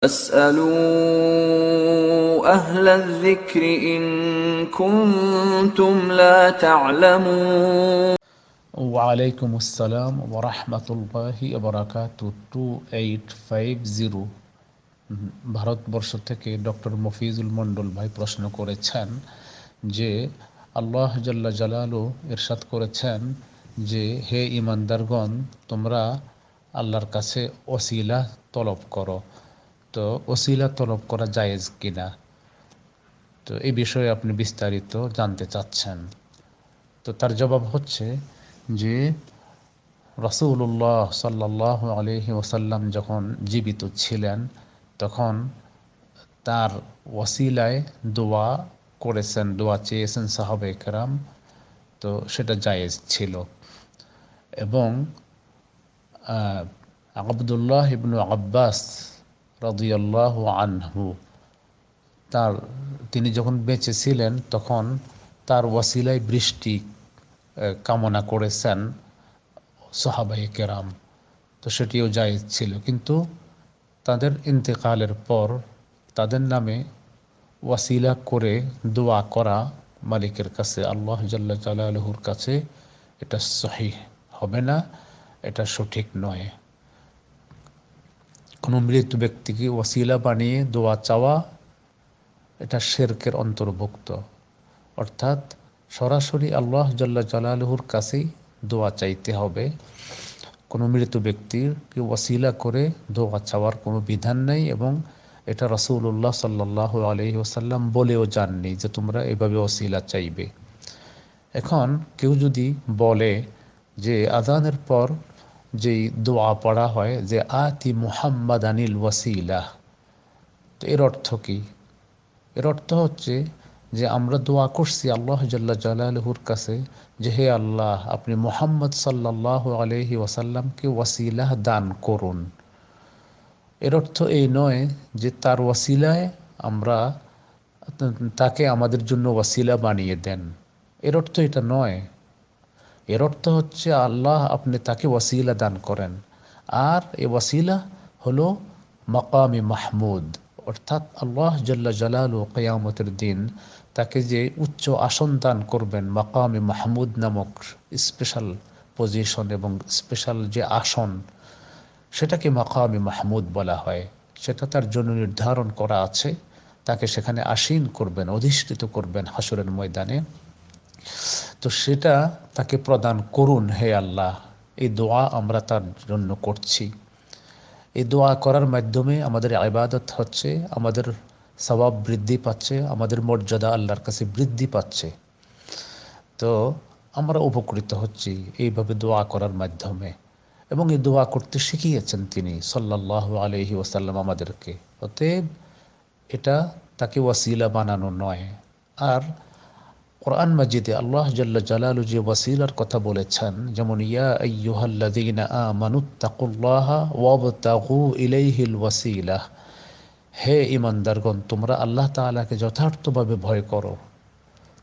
فاسألوا أهل الذكر إن كنتم لا تعلمون। ওয়ালাইকুম আসসালাম ওরহমতুল্লাহি ওবরাকাতু 2850 ভারতবর্ষ থেকে ডক্টর মফিজুল মণ্ডল ভাই প্রশ্ন করেছেন যে আল্লাহ জাল্লা জালালু ইরশাদ করেছেন যে হে ইমানদারগণ তোমরা আল্লাহর কাছে ওসিলা তলব করো, তো ওসিলা তলব করা জায়েজ কিনা, তো এই বিষয়ে আপনি বিস্তারিত জানতে চাচ্ছেন। তো তার জবাব হচ্ছে যে রাসূলুল্লাহ সাল্লাল্লাহু আলাইহি ওয়াসাল্লাম যখন জীবিত ছিলেন তখন তার ওয়াসিলায় দোয়া করেছেন, দোয়া চেয়েছেন সাহাবায়ে কেরাম, তো সেটা জায়েজ ছিল। এবং আব্দুল্লাহ ইবনু আব্বাস রাদিয়াল্লাহু আনহু তিনি যখন বেঁচে ছিলেন তখন তার ওয়াসিলায় বৃষ্টি কামনা করেছেন সাহাবায়ে কেরাম, তো সেটিও জায়েজ ছিল। কিন্তু তাদের ইন্তেকালের পর তাদের নামে ওয়াসিলা করে দোয়া করা মালিকের কাছে, আল্লাহ জাল্লা জালালুহুর কাছে, এটা সহিহ হবে না, এটা সঠিক নয়। কোনো মৃত ব্যক্তিকে ওয়াসিলা বানিয়ে দোয়া চাওয়া এটা শিরকের অন্তর্ভুক্ত, অর্থাৎ সরাসরি আল্লাহ জাল্লা জালালুহুর কাছেই দোয়া চাইতে হবে। কোনো মৃত ব্যক্তিকে ওয়াসিলা করে দোয়া চাওয়ার কোনো বিধান নেই, এবং এটা রাসূলুল্লাহ সাল্লাল্লাহু আলাইহি ওয়াসাল্লাম বলেও যাননি যে তোমরা এভাবে ওসিলা চাইবে। এখন কেউ যদি বলে যে আযানের পর যেই দোয়া পড়া হয় যে আতি মুহাম্মাদানিল ওয়াসিলা, তো এর অর্থ কি? এর অর্থ হচ্ছে যে আমরা দোয়া করছি আল্লাহ জাল্লা জালালুহুর কাছে যে হে আল্লাহ আপনি মুহাম্মদ সাল্লাল্লাহু আলাইহি ওয়াসাল্লামকে ওয়াসিলা দান করুন। এর অর্থ এই নয় যে তার ওয়াসিলায় আমরা তাকে আমাদের জন্য ওয়াসিলা বানিয়ে দেন, এর অর্থ এটা নয়। এর অর্থ হচ্ছে আল্লাহ আপনি তাকে ওয়াসিলা দান করেন, আর এই ওয়াসিলা হলো মাকামে মাহমুদ, অর্থাৎ আল্লাহ জাল্লা জালালু কিয়ামতের দিন তাকে যে উচ্চ আসন দান করবেন, মাকামে মাহমুদ নামক স্পেশাল পজিশন এবং স্পেশাল যে আসন, সেটাকে মাকামে মাহমুদ বলা হয়। সেটা তার জন্য নির্ধারণ করা আছে, তাকে সেখানে আসীন করবেন, অধিষ্ঠিত করবেন হাসরের ময়দানে। তো সেটা তাকে প্রদান করুন হে আল্লাহ, এই দোয়া আমরা তার জন্য করছি। এই দোয়া করার মাধ্যমে আমাদের ইবাদত হচ্ছে, আমাদের সওয়াব বৃদ্ধি পাচ্ছে, আমাদের মর্যাদা আল্লাহর কাছে বৃদ্ধি পাচ্ছে। তো আমরা উপকৃত হচ্ছি এইভাবে দোয়া করার মাধ্যমে, এবং এই দোয়া করতে শিখিয়েছেন তিনি সাল্লাল্লাহু আলাইহি ওয়াসাল্লাম আমাদেরকে। অতএব এটা তাকে ওয়াসিলা বানানো নয়। আর কোরআন মাজিদে আল্লাহ জাল্লা জালালু যে ওয়াসিলার কথা বলেছেন, যেমন ইয়া আইয়ুহাল্লাযীনা আমানুত্তাকুল্লাহা ওয়াবতাগু ইলাইহিল ওয়াসিলা, হে ঈমানদারগণ তোমরা আল্লাহ তাআলাকে যথার্থভাবে ভয় করো,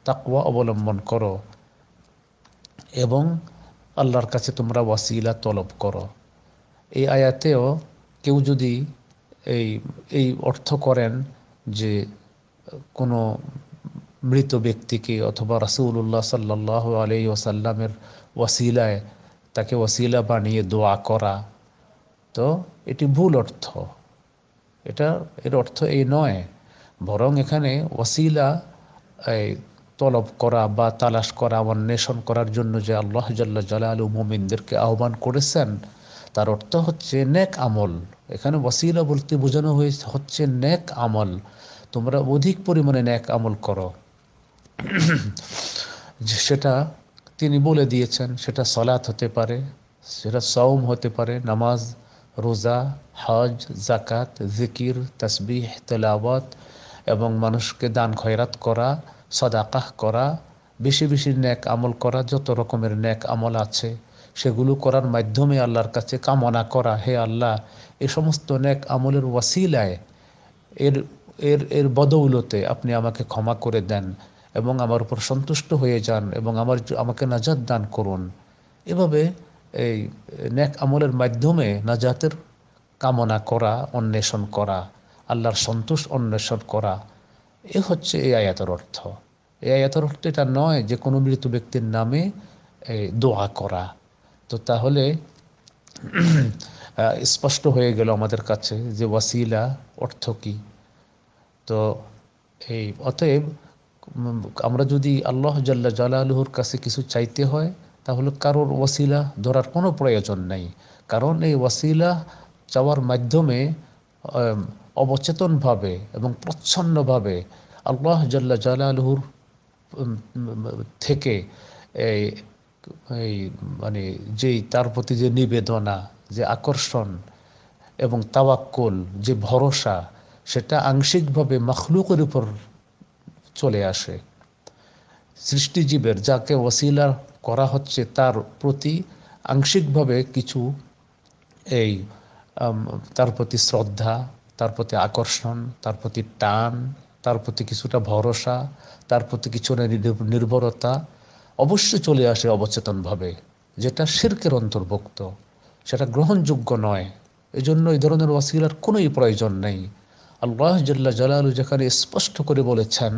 তাকওয়া অবলম্বন করো, এবং আল্লাহর কাছে তোমরা ওয়াসিলা তলব করো। এই আয়াতেও কেউ যদি এই এই অর্থ করেন যে কোনো মৃত ব্যক্তিকে অথবা রাসূলুল্লাহ সাল্লাল্লাহু আলাইহি ওয়াসাল্লামের ওয়াসিলায় তাকে ওয়াসিলা বানিয়ে দোয়া করা, তো এটি ভুল অর্থ। এর অর্থ এই নয়, বরং এখানে ওয়াসিলা এই তলব করা বা তালাশ করা, অন্বেষণ করার জন্য যে আল্লাহ জাল্লা জালালু মুমিনদেরকে আহ্বান করেছেন, তার অর্থ হচ্ছে নেক আমল। এখানে ওয়াসিলা বলতে বোঝানো হচ্ছে নেক আমল, তোমরা অধিক পরিমাণে নেক আমল করো। সেটা তিনি বলে দিয়েছেন, সেটা সলাত হতে পারে, সেটা সওম হতে পারে, নামাজ, রোজা, হজ, জাকাত, জিকির, তাসবিহ, তেলাওয়াত, এবং মানুষকে দান খয়রাত করা, সাদাকাহ করা, বেশি বেশি নেক আমল করা, যত রকমের নেক আমল আছে সেগুলো করার মাধ্যমে আল্লাহর কাছে কামনা করা, হে আল্লাহ এই সমস্ত নেক আমলের ওয়াসিলায় এর এর এর বদৌলতে আপনি আমাকে ক্ষমা করে দেন এবং আমার উপর সন্তুষ্ট হয়ে যান এবং আমাকে নাজাত দান করুন। এভাবে এই নেক আমলের মাধ্যমে নাজাতের কামনা করা, অন্বেষণ করা, আল্লাহর সন্তোষ অন্বেষণ করা, এ হচ্ছে এই আয়াতের অর্থ। এই আয়াতের অর্থ এটা নয় যে কোনো মৃত ব্যক্তির নামে দোয়া করা। তো তাহলে স্পষ্ট হয়ে গেল আমাদের কাছে যে ওয়াসিলা অর্থ কি। তো এই অতএব আমরা যদি আল্লাহ জাল্লা জালালুহুর কাছে কিছু চাইতে হয় তাহলে কারোর ওয়াসিলা ধরার কোনো প্রয়োজন নেই, কারণ এই ওয়াসিলা চাওয়ার মাধ্যমে অবচেতনভাবে এবং প্রচ্ছন্নভাবে আল্লাহ জাল্লা জালালুহুর থেকে এই এই মানে যেই তার প্রতি যে নিবেদনা, যে আকর্ষণ এবং তাওয়াক্কুল, যে ভরসা, সেটা আংশিকভাবে মখলুকের উপর চলে আসে। সৃষ্টিজীবের যাকে ওসিলা করা হচ্ছে তার প্রতি আংশিকভাবে কিছু এই তার প্রতি শ্রদ্ধা, তার প্রতি আকর্ষণ, তার প্রতি টান, তার প্রতি কিছুটা ভরসা, তার প্রতি কিছুটা নির্ভরতা অবশ্যই চলে আসে অবচেতনভাবে, যেটা শিরকের অন্তর্ভুক্ত, সেটা গ্রহণযোগ্য নয়। এজন্য এই ধরনের ওয়াসিলার কোনোই প্রয়োজন নেই। আল্লাহ জাল্লা জালালু যেখানে স্পষ্ট করে বলেছেন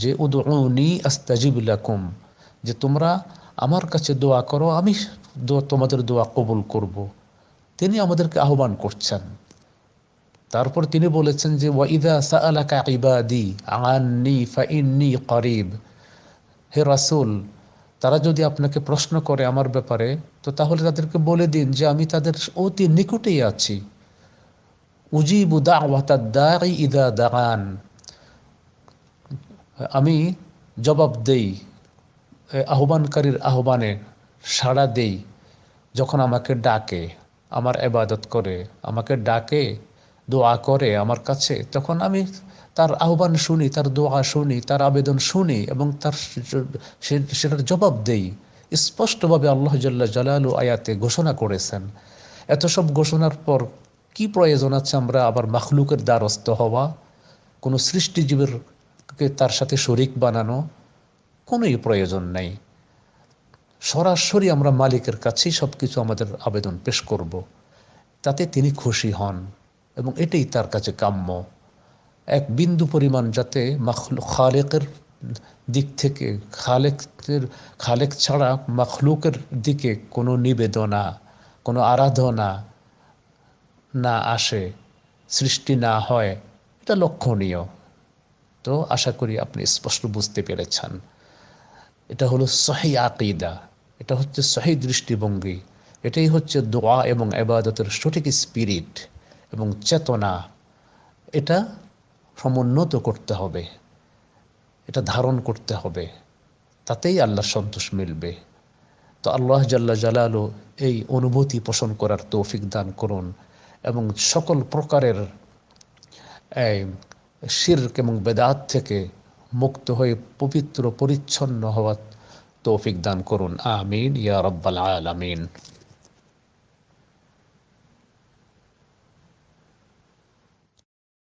যে উদউনি আস্তাজিব লাকুম, যে তোমরা আমার কাছে দোয়া করো, আমি তোমাদের দোয়া কবুল করব, তিনি আমাদেরকে আহ্বান করছেন। তারপর তিনি বলেছেন যে ওয়াইদা সাআলাকা ইবাদি আন্নি ফাইন্নী করিব, হে রাসূল, তারা যদি আপনাকে প্রশ্ন করে আমার ব্যাপারে, তো তাহলে তাদেরকে বলে দিন যে আমি তাদের অতি নিকটেই আছি। উজিবু দাওয়াতাদ দাঈ ইযা দাআন, আমি জবাব দেই, আহ্বানকারীর আহ্বানে সাড়া দেই যখন আমাকে ডাকে, আমার ইবাদত করে, আমাকে ডাকে, দোয়া করে আমার কাছে, তখন আমি তার আহ্বান শুনি, তার দোয়া শুনি, তার আবেদন শুনি এবং তার সেটার জবাব দেই। স্পষ্টভাবে আল্লাহ জাল্লা জালালু আয়াতে ঘোষণা করেছেন। এত সব ঘোষণার পর কি প্রয়োজন আছে আমরা আবার মাখলুকের দ্বারস্থ হওয়া, কোনো সৃষ্টিজীবেরকে তার সাথে শরিক বানানো? কোনোই প্রয়োজন নেই। সরাসরি আমরা মালিকের কাছেই সব কিছু আমাদের আবেদন পেশ করব, তাতে তিনি খুশি হন এবং এটাই তার কাছে কাম্য। এক বিন্দু পরিমাণ যাতে খালেকের দিক থেকে, খালেক ছাড়া মাখলুকের দিকে কোনো নিবেদনা, কোনো আরাধনা না আসে, সৃষ্টি না হয়, এটা লক্ষণীয়। তো আশা করি আপনি স্পষ্ট বুঝতে পেরেছেন। এটা হলো সহি আকীদা, এটা হচ্ছে সহি দৃষ্টিভঙ্গি, এটাই হচ্ছে দোয়া এবং ইবাদতের সঠিক স্পিরিট এবং চেতনা। এটা সমুন্নত করতে হবে, এটা ধারণ করতে হবে, তাতেই আল্লাহর সন্তোষ মিলবে। তো আল্লাহ জাল্লা জালালু এই অনুভূতি পোষণ করার তৌফিক দান করুন এবং সকল প্রকারের শিরক এবং বেদাত থেকে মুক্ত হয়ে পবিত্র পরিচ্ছন্ন হওয়ার তৌফিক দান করুন। আমিন ইয়া রাব্বাল আলামিন।